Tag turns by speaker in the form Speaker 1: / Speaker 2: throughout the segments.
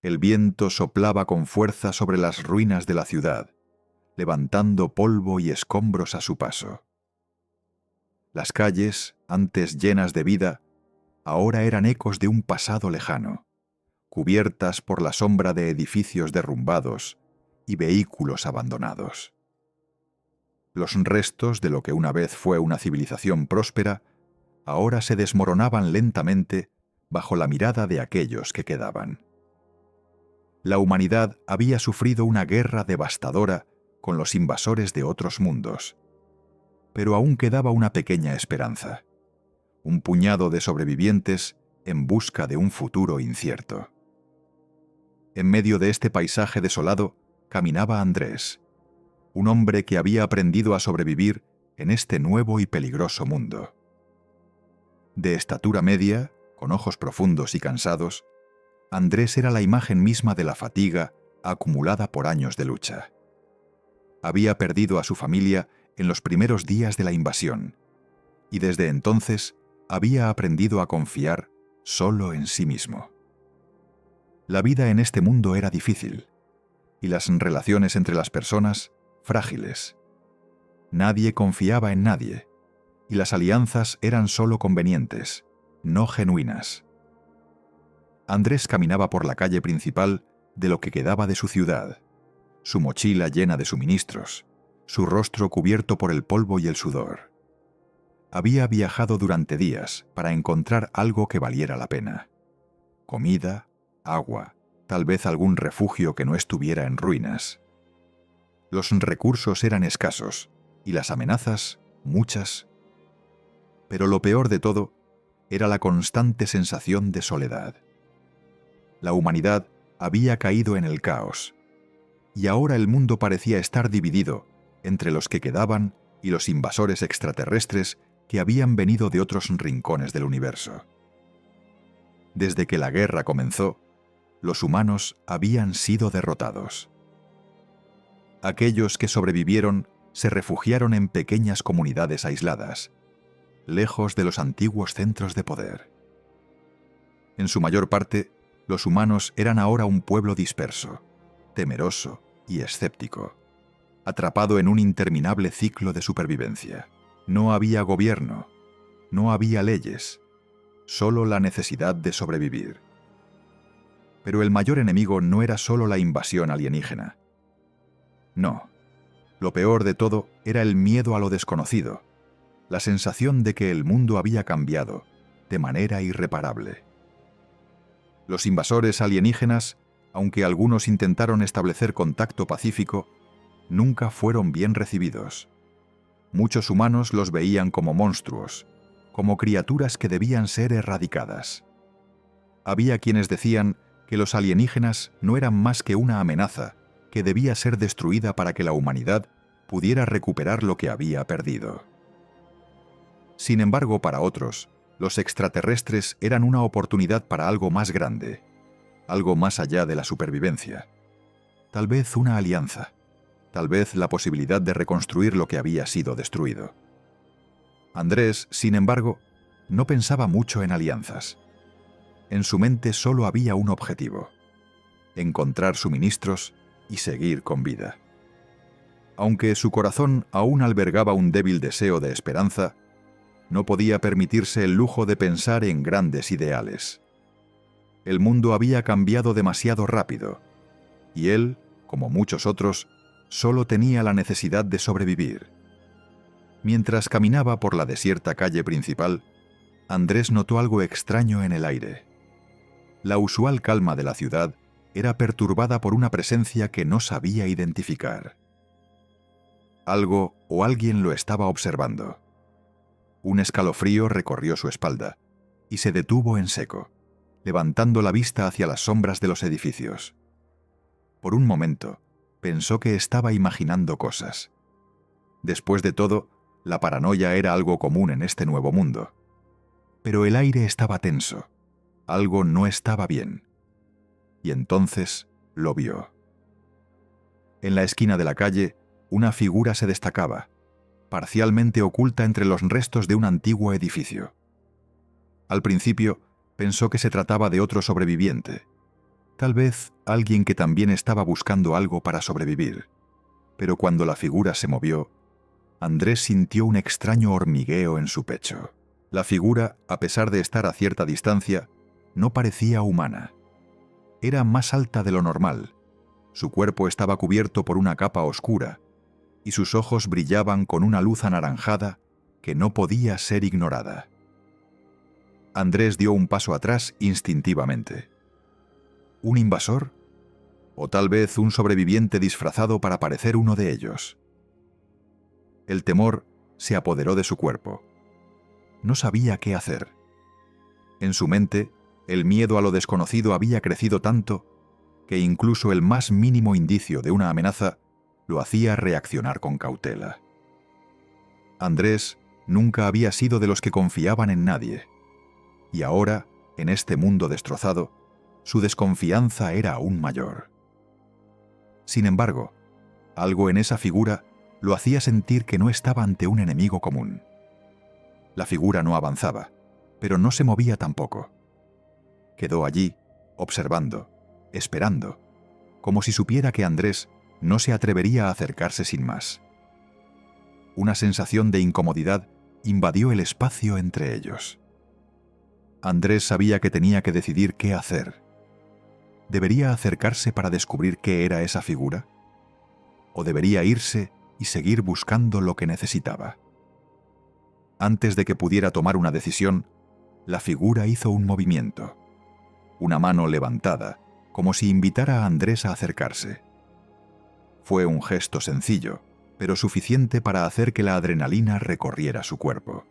Speaker 1: El viento soplaba con fuerza sobre las ruinas de la ciudad, levantando polvo y escombros a su paso. Las calles, antes llenas de vida, ahora eran ecos de un pasado lejano, cubiertas por la sombra de edificios derrumbados y vehículos abandonados. Los restos de lo que una vez fue una civilización próspera ahora se desmoronaban lentamente bajo la mirada de aquellos que quedaban. La humanidad había sufrido una guerra devastadora con los invasores de otros mundos, pero aún quedaba una pequeña esperanza, un puñado de sobrevivientes en busca de un futuro incierto. En medio de este paisaje desolado caminaba Andrés, un hombre que había aprendido a sobrevivir en este nuevo y peligroso mundo. De estatura media, con ojos profundos y cansados, Andrés era la imagen misma de la fatiga acumulada por años de lucha. Había perdido a su familia en los primeros días de la invasión, y desde entonces había aprendido a confiar solo en sí mismo. La vida en este mundo era difícil, y las relaciones entre las personas frágiles. Nadie confiaba en nadie, y las alianzas eran solo convenientes, no genuinas. Andrés caminaba por la calle principal de lo que quedaba de su ciudad, su mochila llena de suministros, su rostro cubierto por el polvo y el sudor. Había viajado durante días para encontrar algo que valiera la pena. Comida, agua, tal vez algún refugio que no estuviera en ruinas. Los recursos eran escasos y las amenazas muchas. Pero lo peor de todo era la constante sensación de soledad. La humanidad había caído en el caos, y ahora el mundo parecía estar dividido entre los que quedaban y los invasores extraterrestres que habían venido de otros rincones del universo. Desde que la guerra comenzó, los humanos habían sido derrotados. Aquellos que sobrevivieron se refugiaron en pequeñas comunidades aisladas, lejos de los antiguos centros de poder. En su mayor parte, los humanos eran ahora un pueblo disperso, temeroso y escéptico, atrapado en un interminable ciclo de supervivencia. No había gobierno, no había leyes, solo la necesidad de sobrevivir. Pero el mayor enemigo no era solo la invasión alienígena. No, lo peor de todo era el miedo a lo desconocido, la sensación de que el mundo había cambiado de manera irreparable. Los invasores alienígenas, aunque algunos intentaron establecer contacto pacífico, nunca fueron bien recibidos. Muchos humanos los veían como monstruos, como criaturas que debían ser erradicadas. Había quienes decían que los alienígenas no eran más que una amenaza que debía ser destruida para que la humanidad pudiera recuperar lo que había perdido. Sin embargo, para otros, los extraterrestres eran una oportunidad para algo más grande, algo más allá de la supervivencia. Tal vez una alianza, tal vez la posibilidad de reconstruir lo que había sido destruido. Andrés, sin embargo, no pensaba mucho en alianzas. En su mente solo había un objetivo: encontrar suministros y seguir con vida. Aunque su corazón aún albergaba un débil deseo de esperanza, no podía permitirse el lujo de pensar en grandes ideales. El mundo había cambiado demasiado rápido, y él, como muchos otros, solo tenía la necesidad de sobrevivir. Mientras caminaba por la desierta calle principal, Andrés notó algo extraño en el aire. La usual calma de la ciudad era perturbada por una presencia que no sabía identificar. Algo o alguien lo estaba observando. Un escalofrío recorrió su espalda y se detuvo en seco, levantando la vista hacia las sombras de los edificios. Por un momento, pensó que estaba imaginando cosas. Después de todo, la paranoia era algo común en este nuevo mundo. Pero el aire estaba tenso. Algo no estaba bien. Y entonces lo vio. En la esquina de la calle, una figura se destacaba, parcialmente oculta entre los restos de un antiguo edificio. Al principio, pensó que se trataba de otro sobreviviente, Tal vez alguien que también estaba buscando algo para sobrevivir. Pero cuando la figura se movió, Andrés sintió un extraño hormigueo en su pecho. La figura, a pesar de estar a cierta distancia, no parecía humana. Era más alta de lo normal. Su cuerpo estaba cubierto por una capa oscura y sus ojos brillaban con una luz anaranjada que no podía ser ignorada. Andrés dio un paso atrás instintivamente. ¿Un invasor? ¿O tal vez un sobreviviente disfrazado para parecer uno de ellos? El temor se apoderó de su cuerpo. No sabía qué hacer. En su mente, el miedo a lo desconocido había crecido tanto que incluso el más mínimo indicio de una amenaza lo hacía reaccionar con cautela. Andrés nunca había sido de los que confiaban en nadie, y ahora, en este mundo destrozado, su desconfianza era aún mayor. Sin embargo, algo en esa figura lo hacía sentir que no estaba ante un enemigo común. La figura no avanzaba, pero no se movía tampoco. Quedó allí, observando, esperando, como si supiera que Andrés no se atrevería a acercarse sin más. Una sensación de incomodidad invadió el espacio entre ellos. Andrés sabía que tenía que decidir qué hacer. ¿Debería acercarse para descubrir qué era esa figura? ¿O debería irse y seguir buscando lo que necesitaba? Antes de que pudiera tomar una decisión, la figura hizo un movimiento. Una mano levantada, como si invitara a Andrés a acercarse. Fue un gesto sencillo, pero suficiente para hacer que la adrenalina recorriera su cuerpo.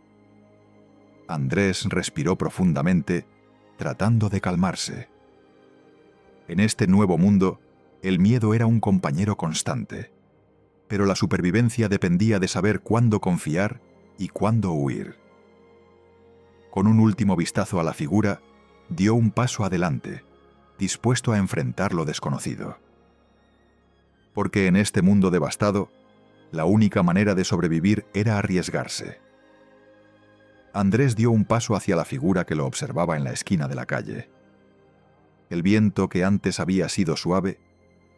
Speaker 1: Andrés respiró profundamente, tratando de calmarse. En este nuevo mundo, el miedo era un compañero constante, pero la supervivencia dependía de saber cuándo confiar y cuándo huir. Con un último vistazo a la figura, dio un paso adelante, dispuesto a enfrentar lo desconocido. Porque en este mundo devastado, la única manera de sobrevivir era arriesgarse. Andrés dio un paso hacia la figura que lo observaba en la esquina de la calle. El viento que antes había sido suave,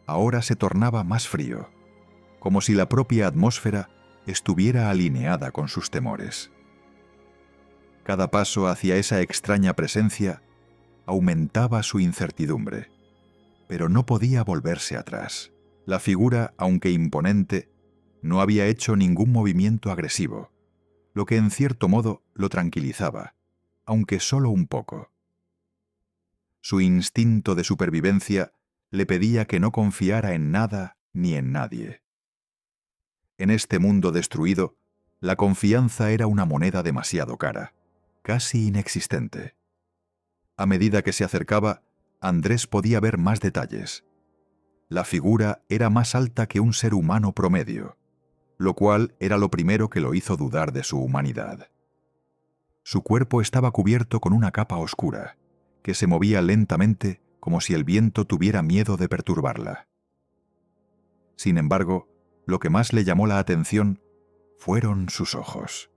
Speaker 1: ahora se tornaba más frío, como si la propia atmósfera estuviera alineada con sus temores. Cada paso hacia esa extraña presencia aumentaba su incertidumbre, pero no podía volverse atrás. La figura, aunque imponente, no había hecho ningún movimiento agresivo, lo que en cierto modo lo tranquilizaba, aunque solo un poco. Su instinto de supervivencia le pedía que no confiara en nada ni en nadie. En este mundo destruido, la confianza era una moneda demasiado cara, casi inexistente. A medida que se acercaba, Andrés podía ver más detalles. La figura era más alta que un ser humano promedio, lo cual era lo primero que lo hizo dudar de su humanidad. Su cuerpo estaba cubierto con una capa oscura, que se movía lentamente como si el viento tuviera miedo de perturbarla. Sin embargo, lo que más le llamó la atención fueron sus ojos.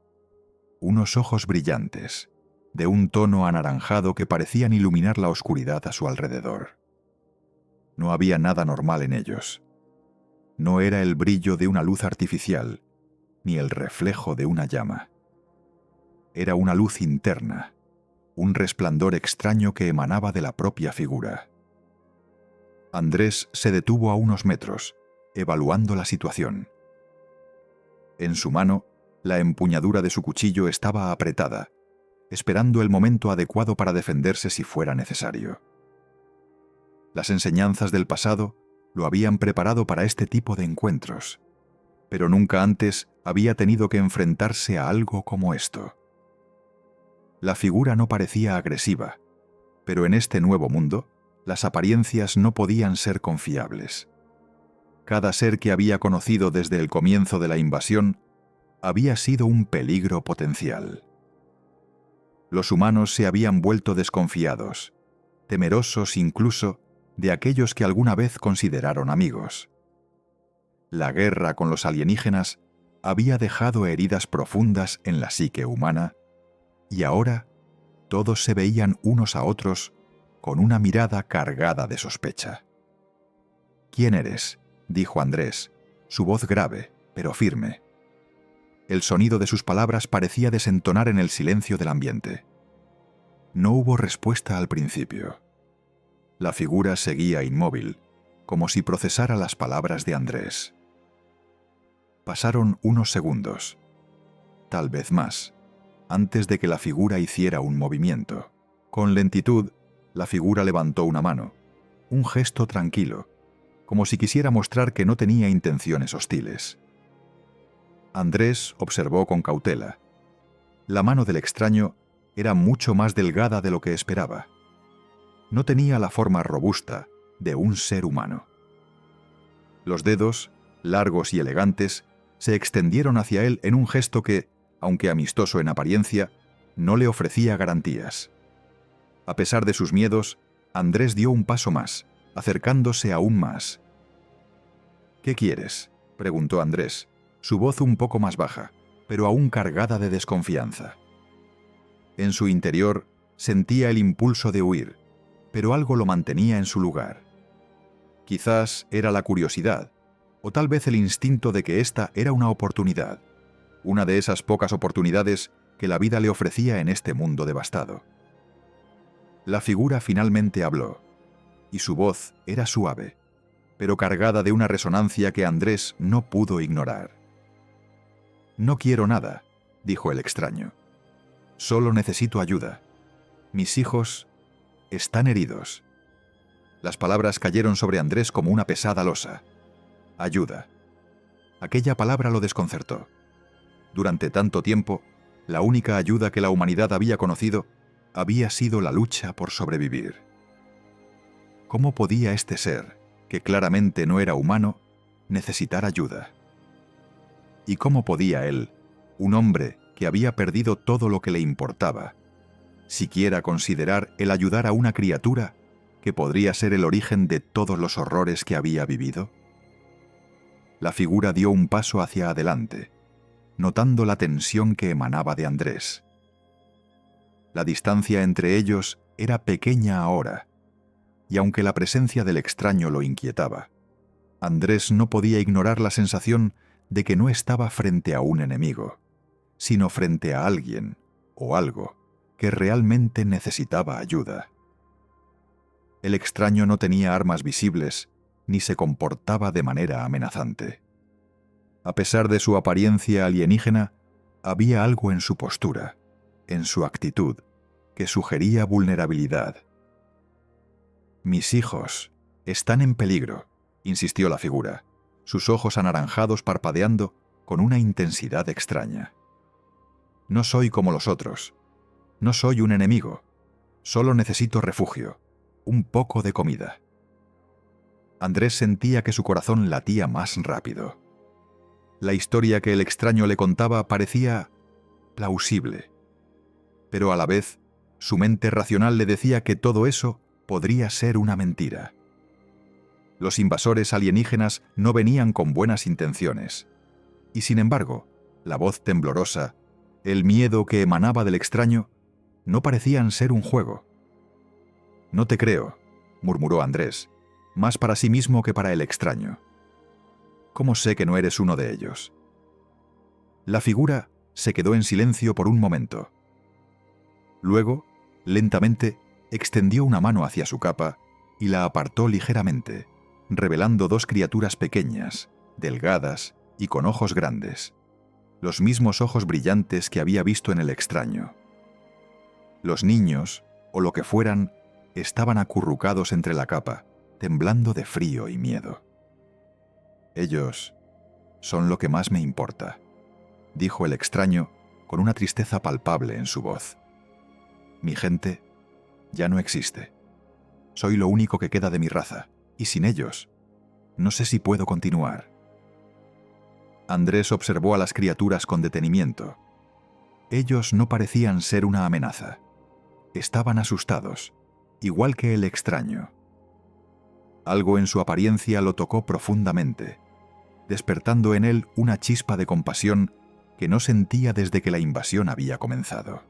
Speaker 1: Unos ojos brillantes, de un tono anaranjado que parecían iluminar la oscuridad a su alrededor. No había nada normal en ellos. No era el brillo de una luz artificial, ni el reflejo de una llama. Era una luz interna, un resplandor extraño que emanaba de la propia figura. Andrés se detuvo a unos metros, evaluando la situación. En su mano, la empuñadura de su cuchillo estaba apretada, esperando el momento adecuado para defenderse si fuera necesario. Las enseñanzas del pasado lo habían preparado para este tipo de encuentros, pero nunca antes había tenido que enfrentarse a algo como esto. La figura no parecía agresiva, pero en este nuevo mundo, las apariencias no podían ser confiables. Cada ser que había conocido desde el comienzo de la invasión había sido un peligro potencial. Los humanos se habían vuelto desconfiados, temerosos incluso de aquellos que alguna vez consideraron amigos. La guerra con los alienígenas había dejado heridas profundas en la psique humana y ahora todos se veían unos a otros con una mirada cargada de sospecha. «¿Quién eres?», dijo Andrés, su voz grave, pero firme. El sonido de sus palabras parecía desentonar en el silencio del ambiente. No hubo respuesta al principio. La figura seguía inmóvil, como si procesara las palabras de Andrés. Pasaron unos segundos, tal vez más, antes de que la figura hiciera un movimiento. Con lentitud, la figura levantó una mano, un gesto tranquilo, como si quisiera mostrar que no tenía intenciones hostiles. Andrés observó con cautela. La mano del extraño era mucho más delgada de lo que esperaba. No tenía la forma robusta de un ser humano. Los dedos, largos y elegantes, se extendieron hacia él en un gesto que, aunque amistoso en apariencia, no le ofrecía garantías. A pesar de sus miedos, Andrés dio un paso más, acercándose aún más. «¿Qué quieres?», preguntó Andrés, su voz un poco más baja, pero aún cargada de desconfianza. En su interior sentía el impulso de huir, pero algo lo mantenía en su lugar. Quizás era la curiosidad, o tal vez el instinto de que esta era una oportunidad, una de esas pocas oportunidades que la vida le ofrecía en este mundo devastado. La figura finalmente habló, y su voz era suave, pero cargada de una resonancia que Andrés no pudo ignorar. «No quiero nada», dijo el extraño. «Solo necesito ayuda. Mis hijos están heridos». Las palabras cayeron sobre Andrés como una pesada losa. Ayuda. Aquella palabra lo desconcertó. Durante tanto tiempo, la única ayuda que la humanidad había conocido había sido la lucha por sobrevivir. ¿Cómo podía este ser, que claramente no era humano, necesitar ayuda? ¿Y cómo podía él, un hombre que había perdido todo lo que le importaba, siquiera considerar el ayudar a una criatura que podría ser el origen de todos los horrores que había vivido? La figura dio un paso hacia adelante, notando la tensión que emanaba de Andrés. La distancia entre ellos era pequeña ahora, y aunque la presencia del extraño lo inquietaba, Andrés no podía ignorar la sensación de que no estaba frente a un enemigo, sino frente a alguien o algo que realmente necesitaba ayuda. El extraño no tenía armas visibles ni se comportaba de manera amenazante. A pesar de su apariencia alienígena, había algo en su postura, en su actitud, que sugería vulnerabilidad. «Mis hijos están en peligro», insistió la figura, sus ojos anaranjados parpadeando con una intensidad extraña. «No soy como los otros. No soy un enemigo. Solo necesito refugio, un poco de comida». Andrés sentía que su corazón latía más rápido. La historia que el extraño le contaba parecía plausible, pero a la vez su mente racional le decía que todo eso podría ser una mentira. Los invasores alienígenas no venían con buenas intenciones, y sin embargo, la voz temblorosa, el miedo que emanaba del extraño, no parecían ser un juego. «No te creo», murmuró Andrés, más para sí mismo que para el extraño. «¿Cómo sé que no eres uno de ellos?». La figura se quedó en silencio por un momento. Luego, lentamente, extendió una mano hacia su capa y la apartó ligeramente, revelando dos criaturas pequeñas, delgadas y con ojos grandes, los mismos ojos brillantes que había visto en el extraño. Los niños, o lo que fueran, estaban acurrucados entre la capa, temblando de frío y miedo. «Ellos son lo que más me importa», dijo el extraño con una tristeza palpable en su voz. «Mi gente ya no existe. Soy lo único que queda de mi raza, y sin ellos, no sé si puedo continuar». Andrés observó a las criaturas con detenimiento. Ellos no parecían ser una amenaza. Estaban asustados, igual que el extraño. Algo en su apariencia lo tocó profundamente, despertando en él una chispa de compasión que no sentía desde que la invasión había comenzado.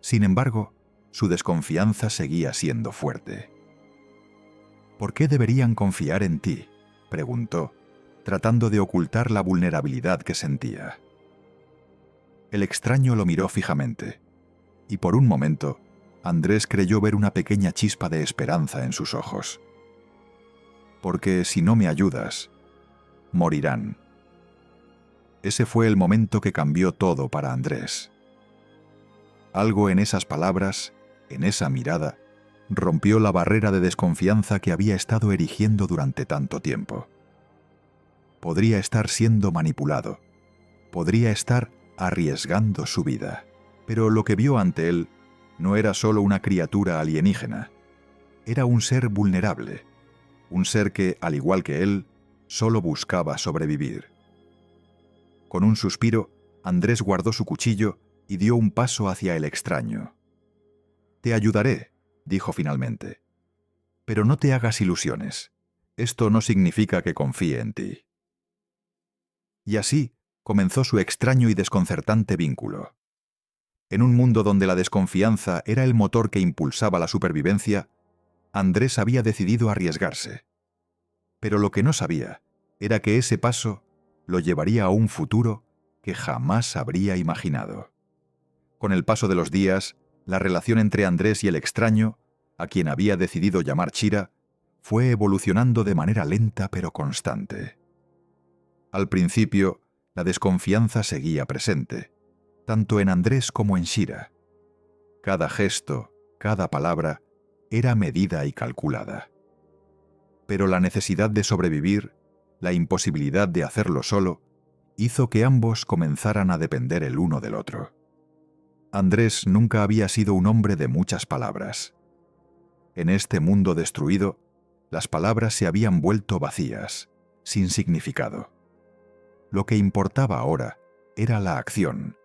Speaker 1: Sin embargo, su desconfianza seguía siendo fuerte. ¿Por qué deberían confiar en ti?, preguntó, tratando de ocultar la vulnerabilidad que sentía. El extraño lo miró fijamente, y por un momento Andrés creyó ver una pequeña chispa de esperanza en sus ojos. Porque si no me ayudas, morirán. Ese fue el momento que cambió todo para Andrés. Algo en esas palabras, en esa mirada, rompió la barrera de desconfianza que había estado erigiendo durante tanto tiempo. Podría estar siendo manipulado, podría estar arriesgando su vida, pero lo que vio ante él no era solo una criatura alienígena, era un ser vulnerable, un ser que, al igual que él, solo buscaba sobrevivir. Con un suspiro, Andrés guardó su cuchillo y dio un paso hacia el extraño. «Te ayudaré», dijo finalmente. «Pero no te hagas ilusiones. Esto no significa que confíe en ti». Y así comenzó su extraño y desconcertante vínculo. En un mundo donde la desconfianza era el motor que impulsaba la supervivencia, Andrés había decidido arriesgarse. Pero lo que no sabía era que ese paso lo llevaría a un futuro que jamás habría imaginado. Con el paso de los días, la relación entre Andrés y el extraño, a quien había decidido llamar Shira, fue evolucionando de manera lenta pero constante. Al principio, la desconfianza seguía presente, tanto en Andrés como en Shira. Cada gesto, cada palabra, era medida y calculada. Pero la necesidad de sobrevivir, la imposibilidad de hacerlo solo, hizo que ambos comenzaran a depender el uno del otro. Andrés nunca había sido un hombre de muchas palabras. En este mundo destruido, las palabras se habían vuelto vacías, sin significado. Lo que importaba ahora era la acción,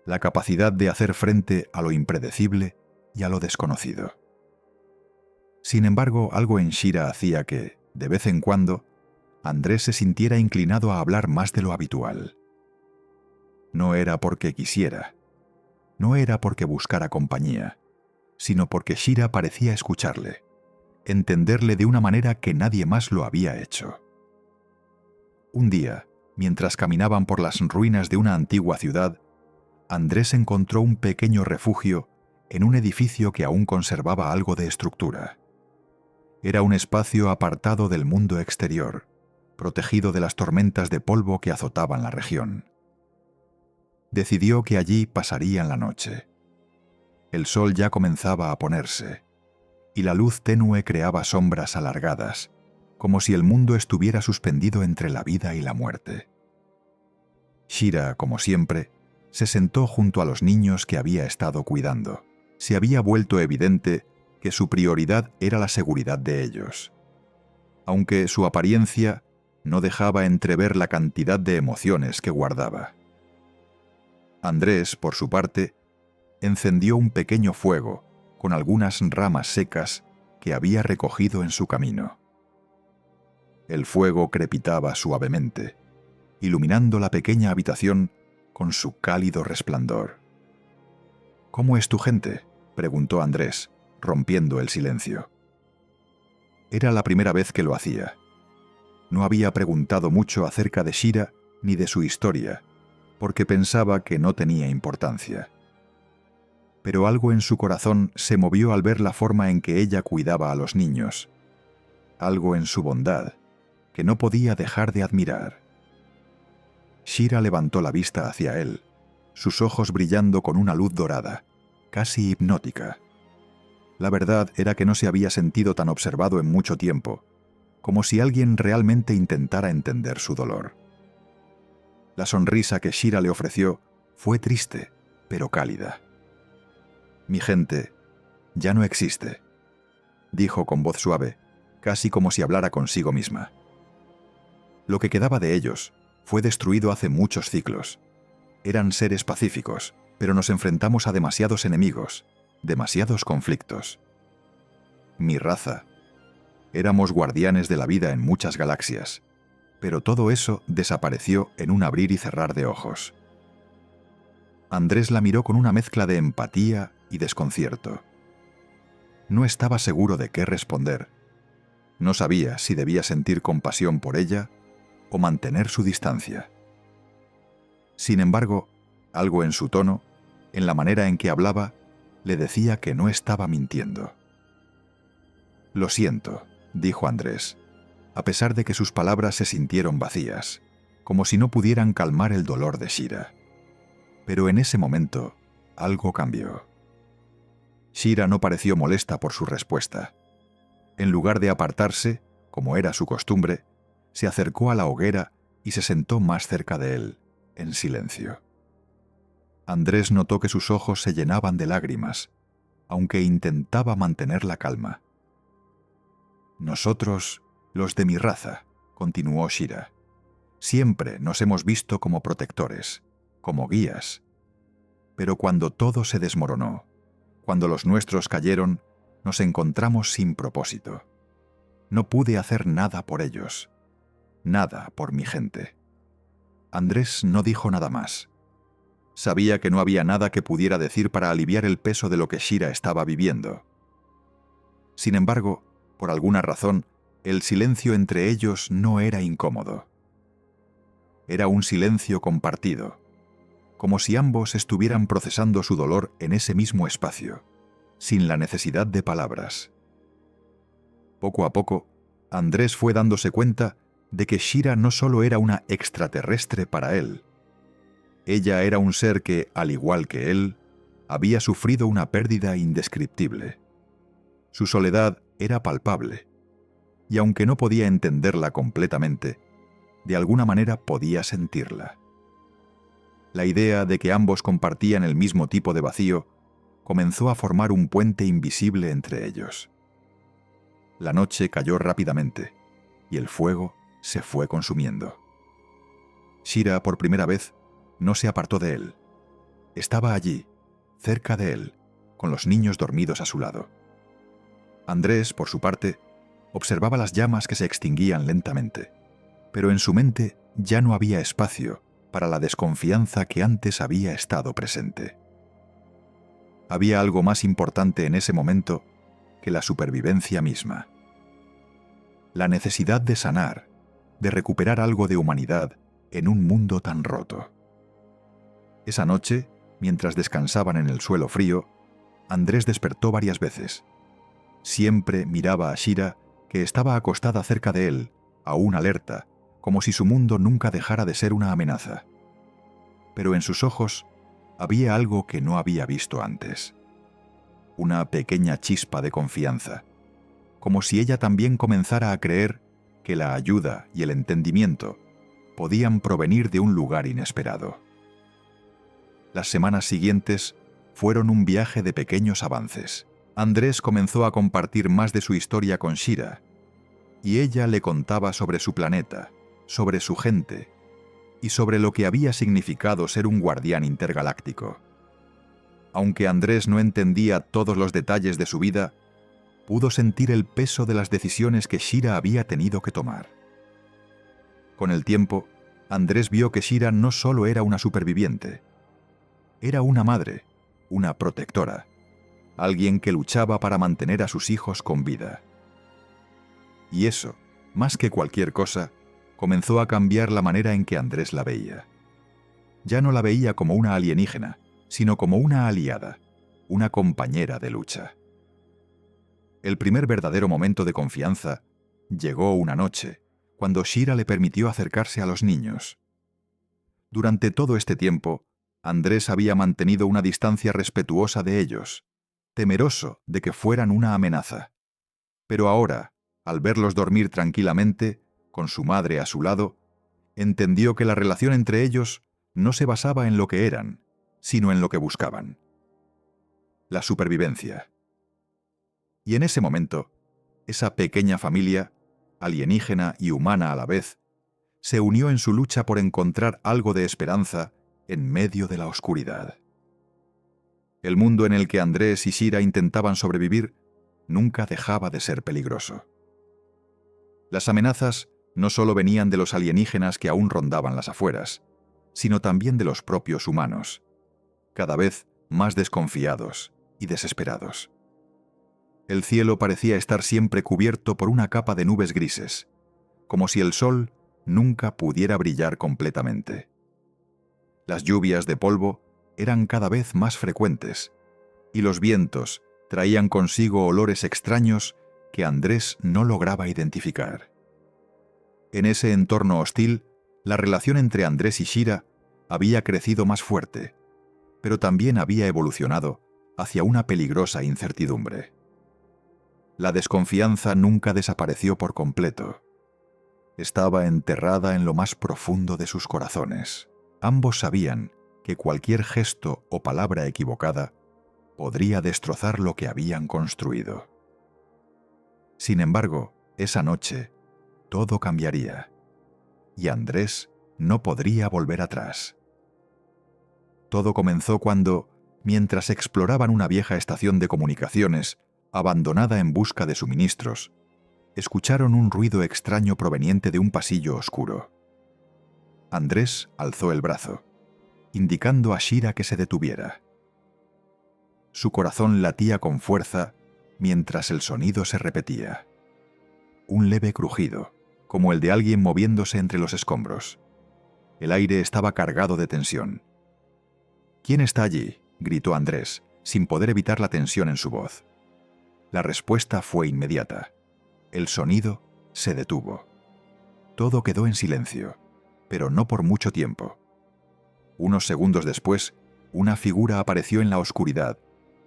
Speaker 1: la capacidad de hacer frente a lo impredecible y a lo desconocido. Sin embargo, algo en Shira hacía que, de vez en cuando, Andrés se sintiera inclinado a hablar más de lo habitual. No era porque quisiera, no era porque buscara compañía, sino porque Shira parecía escucharle, entenderle de una manera que nadie más lo había hecho. Un día, mientras caminaban por las ruinas de una antigua ciudad, Andrés encontró un pequeño refugio en un edificio que aún conservaba algo de estructura. Era un espacio apartado del mundo exterior, protegido de las tormentas de polvo que azotaban la región. Decidió que allí pasarían la noche. El sol ya comenzaba a ponerse, y la luz tenue creaba sombras alargadas, como si el mundo estuviera suspendido entre la vida y la muerte. Shira, como siempre, se sentó junto a los niños que había estado cuidando. Se había vuelto evidente que su prioridad era la seguridad de ellos. Aunque su apariencia no dejaba entrever la cantidad de emociones que guardaba. Andrés, por su parte, encendió un pequeño fuego con algunas ramas secas que había recogido en su camino. El fuego crepitaba suavemente, iluminando la pequeña habitación con su cálido resplandor. «¿Cómo es tu gente?», preguntó Andrés, rompiendo el silencio. Era la primera vez que lo hacía. No había preguntado mucho acerca de Shira ni de su historia, porque pensaba que no tenía importancia. Pero algo en su corazón se movió al ver la forma en que ella cuidaba a los niños. Algo en su bondad que no podía dejar de admirar. Shira levantó la vista hacia él, sus ojos brillando con una luz dorada, casi hipnótica. La verdad era que no se había sentido tan observado en mucho tiempo, como si alguien realmente intentara entender su dolor. La sonrisa que Shira le ofreció fue triste, pero cálida. «Mi gente ya no existe», dijo con voz suave, casi como si hablara consigo misma. Lo que quedaba de ellos fue destruido hace muchos ciclos. Eran seres pacíficos, pero nos enfrentamos a demasiados enemigos, demasiados conflictos. Mi raza. Éramos guardianes de la vida en muchas galaxias, pero todo eso desapareció en un abrir y cerrar de ojos. Andrés la miró con una mezcla de empatía y desconcierto. no estaba seguro de qué responder. No sabía si debía sentir compasión por ella o mantener su distancia. Sin embargo, algo en su tono, en la manera en que hablaba, le decía que no estaba mintiendo. «Lo siento», dijo Andrés, a pesar de que sus palabras se sintieron vacías, como si no pudieran calmar el dolor de Shira. Pero en ese momento, algo cambió. Shira no pareció molesta por su respuesta. En lugar de apartarse, como era su costumbre, se acercó a la hoguera y se sentó más cerca de él, en silencio. Andrés notó que sus ojos se llenaban de lágrimas, aunque intentaba mantener la calma. «Nosotros, los de mi raza», continuó Shira, «siempre nos hemos visto como protectores, como guías. Pero cuando todo se desmoronó, cuando los nuestros cayeron, nos encontramos sin propósito. No pude hacer nada por ellos, nada por mi gente». Andrés no dijo nada más. Sabía que no había nada que pudiera decir para aliviar el peso de lo que Shira estaba viviendo. Sin embargo, por alguna razón, el silencio entre ellos no era incómodo. Era un silencio compartido, como si ambos estuvieran procesando su dolor en ese mismo espacio, sin la necesidad de palabras. Poco a poco, Andrés fue dándose cuenta de que Shira no solo era una extraterrestre para él. Ella era un ser que, al igual que él, había sufrido una pérdida indescriptible. Su soledad era palpable, y aunque no podía entenderla completamente, de alguna manera podía sentirla. La idea de que ambos compartían el mismo tipo de vacío comenzó a formar un puente invisible entre ellos. La noche cayó rápidamente, y el fuego se fue consumiendo. Shira, por primera vez, no se apartó de él. Estaba allí, cerca de él, con los niños dormidos a su lado. Andrés, por su parte, observaba las llamas que se extinguían lentamente, pero en su mente ya no había espacio para la desconfianza que antes había estado presente. Había algo más importante en ese momento que la supervivencia misma. La necesidad de sanar, de recuperar algo de humanidad en un mundo tan roto. Esa noche, mientras descansaban en el suelo frío, Andrés despertó varias veces. Siempre miraba a Shira, que estaba acostada cerca de él, aún alerta, como si su mundo nunca dejara de ser una amenaza. Pero en sus ojos había algo que no había visto antes. Una pequeña chispa de confianza, como si ella también comenzara a creer que la ayuda y el entendimiento podían provenir de un lugar inesperado. Las semanas siguientes fueron un viaje de pequeños avances. Andrés comenzó a compartir más de su historia con Shira, y ella le contaba sobre su planeta, sobre su gente, y sobre lo que había significado ser un guardián intergaláctico. Aunque Andrés no entendía todos los detalles de su vida, pudo sentir el peso de las decisiones que Shira había tenido que tomar. Con el tiempo, Andrés vio que Shira no solo era una superviviente, era una madre, una protectora, alguien que luchaba para mantener a sus hijos con vida. Y eso, más que cualquier cosa, comenzó a cambiar la manera en que Andrés la veía. Ya no la veía como una alienígena, sino como una aliada, una compañera de lucha. El primer verdadero momento de confianza llegó una noche, cuando Shira le permitió acercarse a los niños. Durante todo este tiempo, Andrés había mantenido una distancia respetuosa de ellos, temeroso de que fueran una amenaza. Pero ahora, al verlos dormir tranquilamente, con su madre a su lado, entendió que la relación entre ellos no se basaba en lo que eran, sino en lo que buscaban: la supervivencia. Y en ese momento, esa pequeña familia, alienígena y humana a la vez, se unió en su lucha por encontrar algo de esperanza en medio de la oscuridad. El mundo en el que Andrés y Shira intentaban sobrevivir nunca dejaba de ser peligroso. Las amenazas no solo venían de los alienígenas que aún rondaban las afueras, sino también de los propios humanos, cada vez más desconfiados y desesperados. El cielo parecía estar siempre cubierto por una capa de nubes grises, como si el sol nunca pudiera brillar completamente. Las lluvias de polvo eran cada vez más frecuentes, y los vientos traían consigo olores extraños que Andrés no lograba identificar. En ese entorno hostil, la relación entre Andrés y Shira había crecido más fuerte, pero también había evolucionado hacia una peligrosa incertidumbre. La desconfianza nunca desapareció por completo. Estaba enterrada en lo más profundo de sus corazones. Ambos sabían que cualquier gesto o palabra equivocada podría destrozar lo que habían construido. Sin embargo, esa noche, todo cambiaría, y Andrés no podría volver atrás. Todo comenzó cuando, mientras exploraban una vieja estación de comunicaciones, abandonada en busca de suministros, escucharon un ruido extraño proveniente de un pasillo oscuro. Andrés alzó el brazo, indicando a Shira que se detuviera. Su corazón latía con fuerza mientras el sonido se repetía. Un leve crujido, como el de alguien moviéndose entre los escombros. El aire estaba cargado de tensión. «¿Quién está allí?», gritó Andrés, sin poder evitar la tensión en su voz. La respuesta fue inmediata. El sonido se detuvo. Todo quedó en silencio, pero no por mucho tiempo. Unos segundos después, una figura apareció en la oscuridad,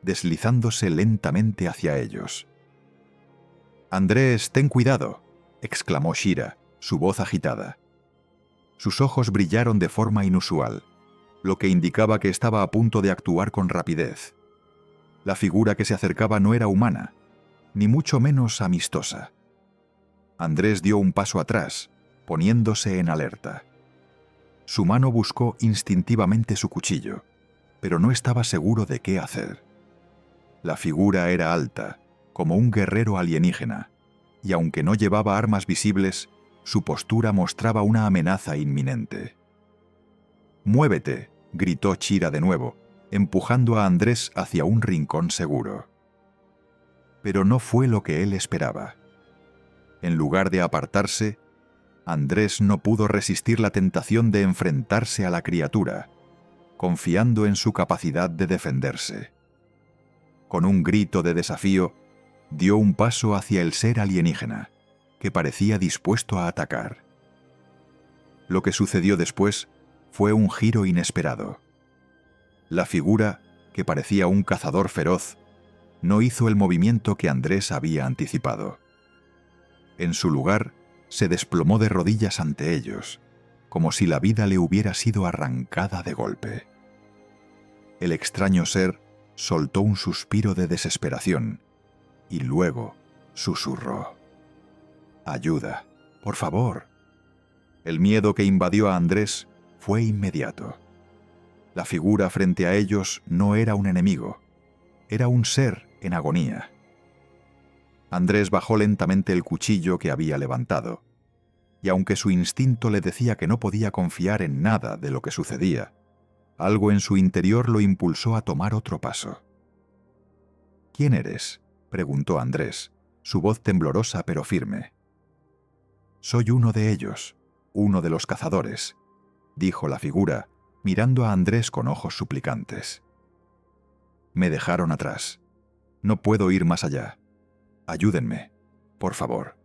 Speaker 1: deslizándose lentamente hacia ellos. «Andrés, ten cuidado», exclamó Shira, su voz agitada. Sus ojos brillaron de forma inusual, lo que indicaba que estaba a punto de actuar con rapidez. La figura que se acercaba no era humana, ni mucho menos amistosa. Andrés dio un paso atrás, poniéndose en alerta. Su mano buscó instintivamente su cuchillo, pero no estaba seguro de qué hacer. La figura era alta, como un guerrero alienígena, y aunque no llevaba armas visibles, su postura mostraba una amenaza inminente. «Muévete», gritó Shira de nuevo, empujando a Andrés hacia un rincón seguro. Pero no fue lo que él esperaba. En lugar de apartarse, Andrés no pudo resistir la tentación de enfrentarse a la criatura, confiando en su capacidad de defenderse. Con un grito de desafío, dio un paso hacia el ser alienígena, que parecía dispuesto a atacar. Lo que sucedió después fue un giro inesperado. La figura, que parecía un cazador feroz, no hizo el movimiento que Andrés había anticipado. En su lugar, se desplomó de rodillas ante ellos, como si la vida le hubiera sido arrancada de golpe. El extraño ser soltó un suspiro de desesperación y luego susurró: «Ayuda, por favor». El miedo que invadió a Andrés fue inmediato. La figura frente a ellos no era un enemigo, era un ser en agonía. Andrés bajó lentamente el cuchillo que había levantado, y aunque su instinto le decía que no podía confiar en nada de lo que sucedía, algo en su interior lo impulsó a tomar otro paso. «¿Quién eres?», preguntó Andrés, su voz temblorosa pero firme. «Soy uno de ellos, uno de los cazadores», dijo la figura, mirando a Andrés con ojos suplicantes. «Me dejaron atrás. No puedo ir más allá. Ayúdenme, por favor».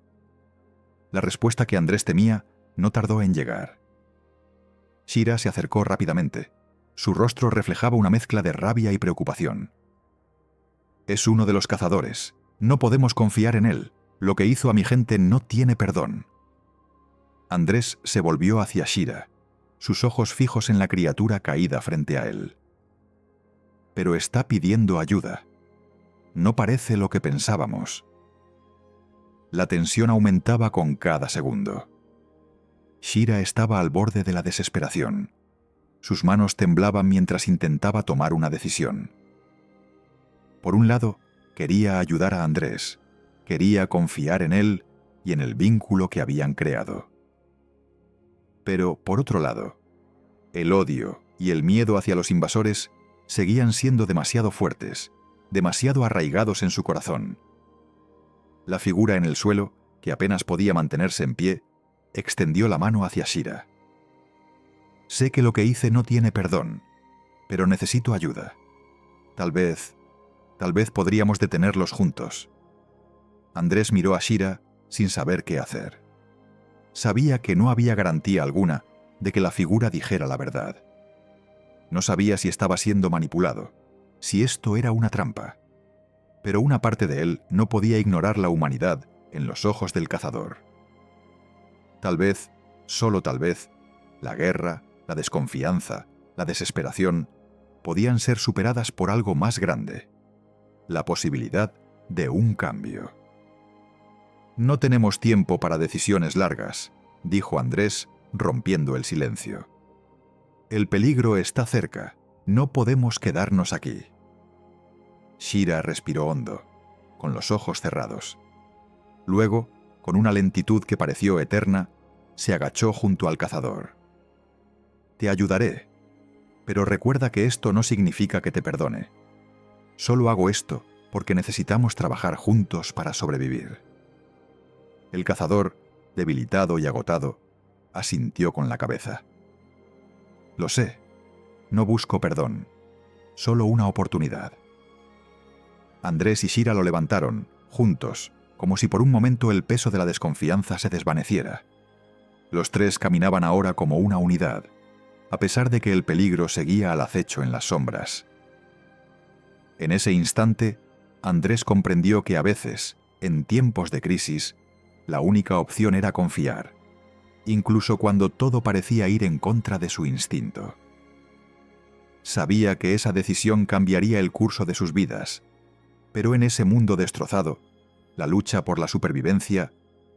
Speaker 1: La respuesta que Andrés temía no tardó en llegar. Shira se acercó rápidamente. Su rostro reflejaba una mezcla de rabia y preocupación. «Es uno de los cazadores. No podemos confiar en él. Lo que hizo a mi gente no tiene perdón». Andrés se volvió hacia Shira, sus ojos fijos en la criatura caída frente a él. «Pero está pidiendo ayuda. No parece lo que pensábamos». La tensión aumentaba con cada segundo. Shira estaba al borde de la desesperación. Sus manos temblaban mientras intentaba tomar una decisión. Por un lado, quería ayudar a Andrés, quería confiar en él y en el vínculo que habían creado. Pero, por otro lado, el odio y el miedo hacia los invasores seguían siendo demasiado fuertes, demasiado arraigados en su corazón, La figura en el suelo, que apenas podía mantenerse en pie, extendió la mano hacia Shira. «Sé que lo que hice no tiene perdón, pero necesito ayuda. Tal vez podríamos detenerlos juntos». Andrés miró a Shira sin saber qué hacer. Sabía que no había garantía alguna de que la figura dijera la verdad. No sabía si estaba siendo manipulado, si esto era una trampa. Pero una parte de él no podía ignorar la humanidad en los ojos del cazador. Tal vez, solo tal vez, la guerra, la desconfianza, la desesperación podían ser superadas por algo más grande: la posibilidad de un cambio. «No tenemos tiempo para decisiones largas», dijo Andrés, rompiendo el silencio. «El peligro está cerca. No podemos quedarnos aquí». Shira respiró hondo, con los ojos cerrados. Luego, con una lentitud que pareció eterna, se agachó junto al cazador. «Te ayudaré, pero recuerda que esto no significa que te perdone. Solo hago esto porque necesitamos trabajar juntos para sobrevivir». El cazador, debilitado y agotado, asintió con la cabeza. «Lo sé. No busco perdón. Solo una oportunidad». Andrés y Shira lo levantaron, juntos, como si por un momento el peso de la desconfianza se desvaneciera. Los tres caminaban ahora como una unidad, a pesar de que el peligro seguía al acecho en las sombras. En ese instante, Andrés comprendió que a veces, en tiempos de crisis, la única opción era confiar, incluso cuando todo parecía ir en contra de su instinto. Sabía que esa decisión cambiaría el curso de sus vidas, pero en ese mundo destrozado, la lucha por la supervivencia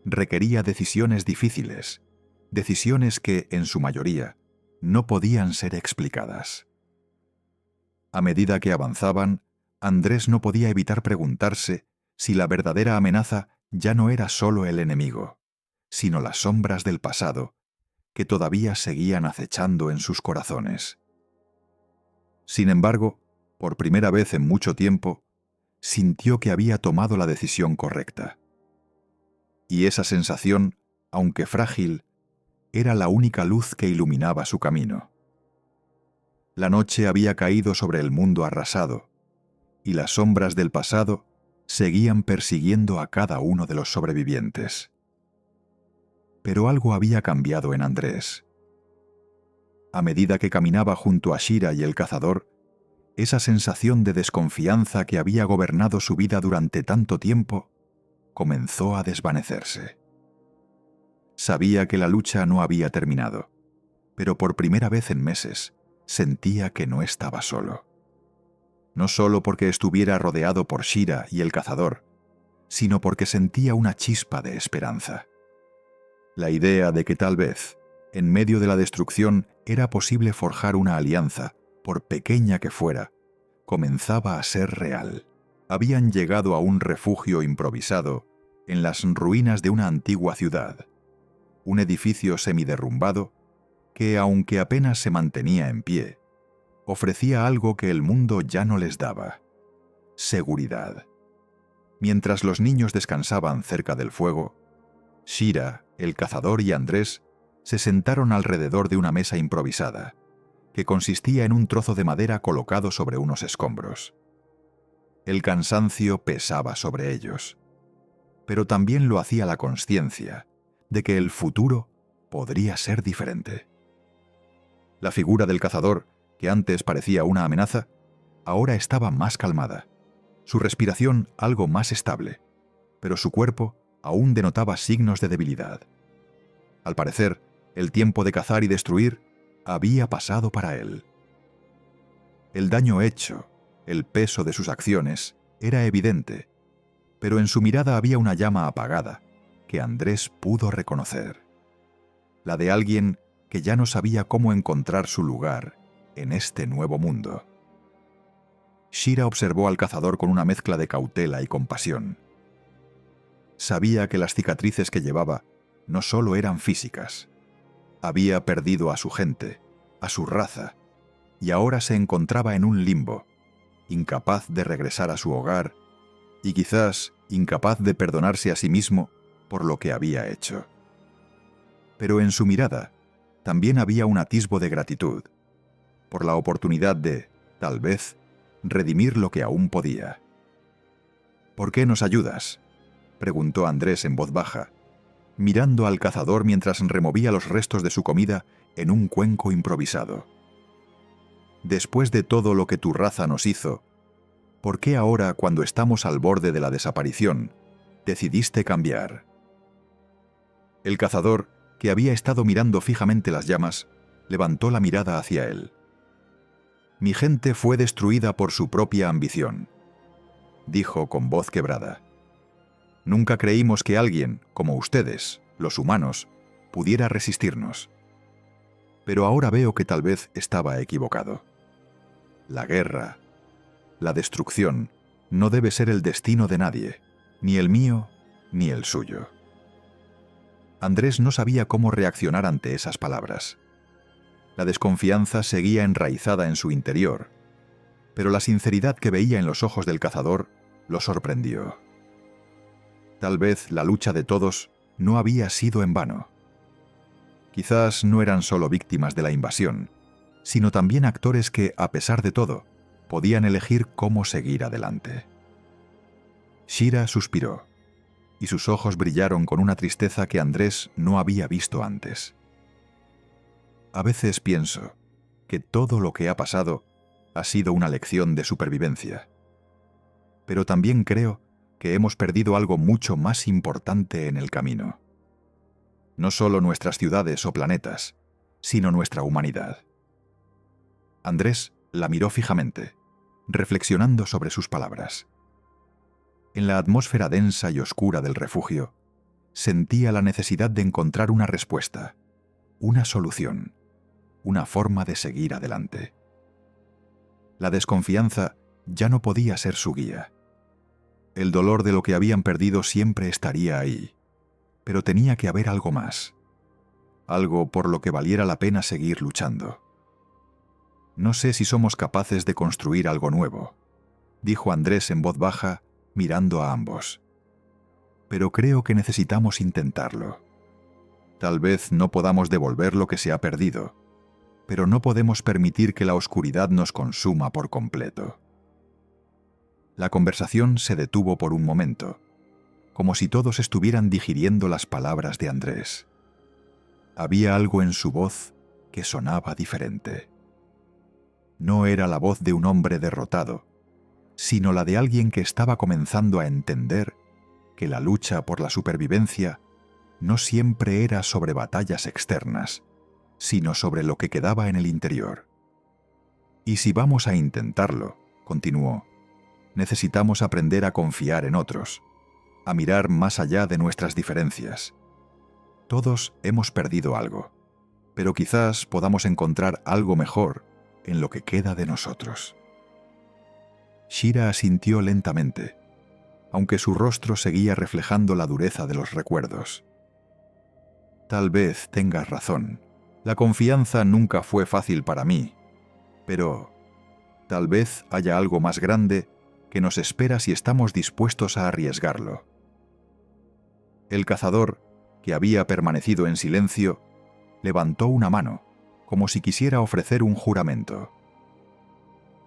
Speaker 1: requería decisiones difíciles, decisiones que, en su mayoría, no podían ser explicadas. A medida que avanzaban, Andrés no podía evitar preguntarse si la verdadera amenaza ya no era solo el enemigo, sino las sombras del pasado que todavía seguían acechando en sus corazones. Sin embargo, por primera vez en mucho tiempo, sintió que había tomado la decisión correcta. Y esa sensación, aunque frágil, era la única luz que iluminaba su camino. La noche había caído sobre el mundo arrasado, y las sombras del pasado seguían persiguiendo a cada uno de los sobrevivientes. Pero algo había cambiado en Andrés. A medida que caminaba junto a Shira y el cazador, esa sensación de desconfianza que había gobernado su vida durante tanto tiempo comenzó a desvanecerse. Sabía que la lucha no había terminado, pero por primera vez en meses sentía que no estaba solo. No solo porque estuviera rodeado por Shira y el cazador, sino porque sentía una chispa de esperanza. La idea de que tal vez, en medio de la destrucción, era posible forjar una alianza, por pequeña que fuera, comenzaba a ser real. Habían llegado a un refugio improvisado en las ruinas de una antigua ciudad, un edificio semiderrumbado que, aunque apenas se mantenía en pie, ofrecía algo que el mundo ya no les daba: seguridad. Mientras los niños descansaban cerca del fuego, Shira, el cazador y Andrés se sentaron alrededor de una mesa improvisada, que consistía en un trozo de madera colocado sobre unos escombros. El cansancio pesaba sobre ellos, pero también lo hacía la consciencia de que el futuro podría ser diferente. La figura del cazador, que antes parecía una amenaza, ahora estaba más calmada, su respiración algo más estable, pero su cuerpo aún denotaba signos de debilidad. Al parecer, el tiempo de cazar y destruir había pasado para él. El daño hecho, el peso de sus acciones, era evidente, pero en su mirada había una llama apagada que Andrés pudo reconocer, la de alguien que ya no sabía cómo encontrar su lugar en este nuevo mundo. Shira observó al cazador con una mezcla de cautela y compasión. Sabía que las cicatrices que llevaba no solo eran físicas. Había perdido a su gente, a su raza, y ahora se encontraba en un limbo, incapaz de regresar a su hogar y quizás incapaz de perdonarse a sí mismo por lo que había hecho. Pero en su mirada también había un atisbo de gratitud, por la oportunidad de, tal vez, redimir lo que aún podía. «¿Por qué nos ayudas?», preguntó Andrés en voz baja, mirando al cazador mientras removía los restos de su comida en un cuenco improvisado. «Después de todo lo que tu raza nos hizo, ¿por qué ahora, cuando estamos al borde de la desaparición, decidiste cambiar?» El cazador, que había estado mirando fijamente las llamas, levantó la mirada hacia él. «Mi gente fue destruida por su propia ambición», dijo con voz quebrada. «Nunca creímos que alguien, como ustedes, los humanos, pudiera resistirnos. Pero ahora veo que tal vez estaba equivocado. La guerra, la destrucción, no debe ser el destino de nadie, ni el mío, ni el suyo». Andrés no sabía cómo reaccionar ante esas palabras. La desconfianza seguía enraizada en su interior, pero la sinceridad que veía en los ojos del cazador lo sorprendió. Tal vez la lucha de todos no había sido en vano. Quizás no eran solo víctimas de la invasión, sino también actores que, a pesar de todo, podían elegir cómo seguir adelante. Shira suspiró, y sus ojos brillaron con una tristeza que Andrés no había visto antes. «A veces pienso que todo lo que ha pasado ha sido una lección de supervivencia. Pero también creo que hemos perdido algo mucho más importante en el camino. No solo nuestras ciudades o planetas, sino nuestra humanidad». Andrés la miró fijamente, reflexionando sobre sus palabras. En la atmósfera densa y oscura del refugio, sentía la necesidad de encontrar una respuesta, una solución, una forma de seguir adelante. La desconfianza ya no podía ser su guía. El dolor de lo que habían perdido siempre estaría ahí, pero tenía que haber algo más, algo por lo que valiera la pena seguir luchando. «No sé si somos capaces de construir algo nuevo», dijo Andrés en voz baja, mirando a ambos. «Pero creo que necesitamos intentarlo. Tal vez no podamos devolver lo que se ha perdido, pero no podemos permitir que la oscuridad nos consuma por completo». La conversación se detuvo por un momento, como si todos estuvieran digiriendo las palabras de Andrés. Había algo en su voz que sonaba diferente. No era la voz de un hombre derrotado, sino la de alguien que estaba comenzando a entender que la lucha por la supervivencia no siempre era sobre batallas externas, sino sobre lo que quedaba en el interior. «Y si vamos a intentarlo», continuó, «necesitamos aprender a confiar en otros, a mirar más allá de nuestras diferencias. Todos hemos perdido algo, pero quizás podamos encontrar algo mejor en lo que queda de nosotros». Shira asintió lentamente, aunque su rostro seguía reflejando la dureza de los recuerdos. «Tal vez tengas razón. La confianza nunca fue fácil para mí, pero tal vez haya algo más grande que nos espera si estamos dispuestos a arriesgarlo». El cazador, que había permanecido en silencio, levantó una mano, como si quisiera ofrecer un juramento.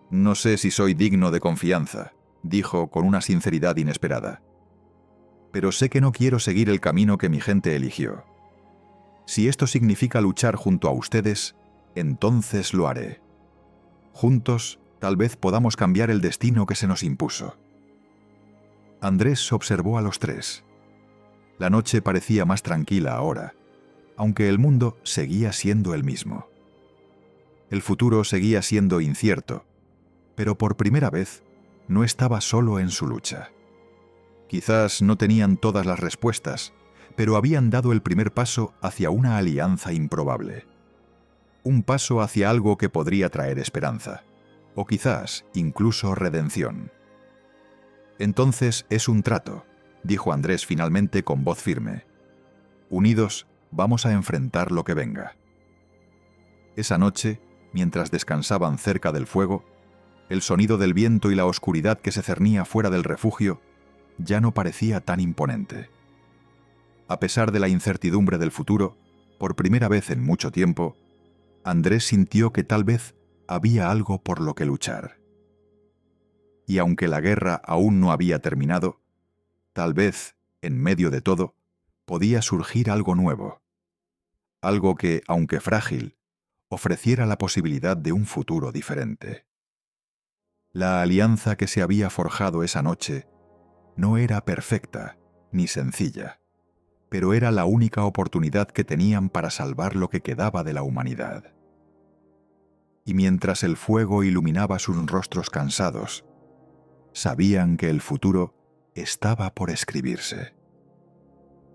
Speaker 1: «No sé si soy digno de confianza», dijo con una sinceridad inesperada. «Pero sé que no quiero seguir el camino que mi gente eligió. Si esto significa luchar junto a ustedes, entonces lo haré. Juntos, tal vez podamos cambiar el destino que se nos impuso». Andrés observó a los tres. La noche parecía más tranquila ahora, aunque el mundo seguía siendo el mismo. El futuro seguía siendo incierto, pero por primera vez no estaba solo en su lucha. Quizás no tenían todas las respuestas, pero habían dado el primer paso hacia una alianza improbable. Un paso hacia algo que podría traer esperanza, o quizás incluso redención. «Entonces es un trato», dijo Andrés finalmente con voz firme. «Unidos vamos a enfrentar lo que venga». Esa noche, mientras descansaban cerca del fuego, el sonido del viento y la oscuridad que se cernía fuera del refugio ya no parecía tan imponente. A pesar de la incertidumbre del futuro, por primera vez en mucho tiempo, Andrés sintió que tal vez había algo por lo que luchar. Y aunque la guerra aún no había terminado, tal vez, en medio de todo, podía surgir algo nuevo. Algo que, aunque frágil, ofreciera la posibilidad de un futuro diferente. La alianza que se había forjado esa noche no era perfecta ni sencilla, pero era la única oportunidad que tenían para salvar lo que quedaba de la humanidad. Y mientras el fuego iluminaba sus rostros cansados, sabían que el futuro estaba por escribirse.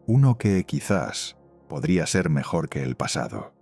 Speaker 1: Uno que quizás podría ser mejor que el pasado.